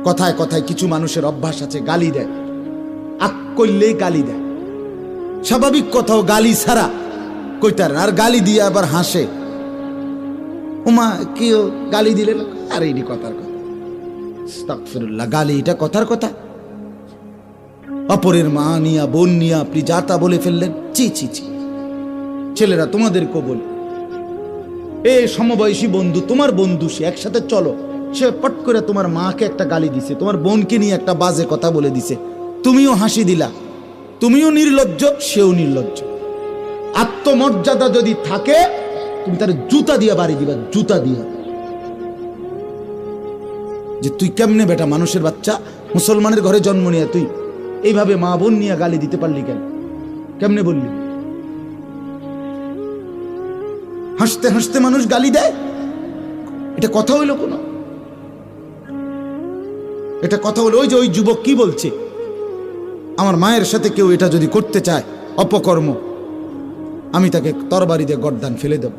কথায় কথায় কিছু মানুষের অভ্যাস আছে, গালি দেয়, আক করলেই গালি দেয়। স্বাভাবিক কথাও গালি ছাড়া কইতার, আর গালি দিয়ে আবার হাসে। ওমা কেউ গালি দিলে আর এই কথার কথা, আস্তাগফিরুল্লাহ, গালি এটা কথার কথা? অপরের মা নিয়া বোন নিয়া আপনি যা তা বলে ফেললেন, চি চি চি। ছেলেরা তোমাদেরকেও বলি, এ সমবয়সী বন্ধু, তোমার বন্ধু, সে একসাথে চলো, সে পট করে তোমার মাকে একটা গালি দিছে, তোমার বোনকে নিয়ে একটা বাজে কথা বলে দিছে, তুমিও হাসি দিলা, তুমিও নির্লজ্জ, সেও নির্লজ্জ। আত্মমর্যাদা যদি থাকে তুমি তার জুতা দিয়া বাড়ি দিবা, জুতা দিয়া। যে তুই কেমনে বেটা, মানুষের বাচ্চা, মুসলমানের ঘরে জন্ম নিয়ে তুই এইভাবে মা বোন নিয়ে গালি দিতে পারলি কেন? কেমনে বললি? হাসতে হাসতে মানুষ গালি দেয়, এটা কথা হইল কোনো? এটা কথা হলো? ওই যে ওই যুবক কি বলছে, আমার মায়ের সাথে কেউ এটা যদি করতে চায় অপকর্ম, আমি তাকে তরবারি দিয়ে গর্দান ফেলে দেব।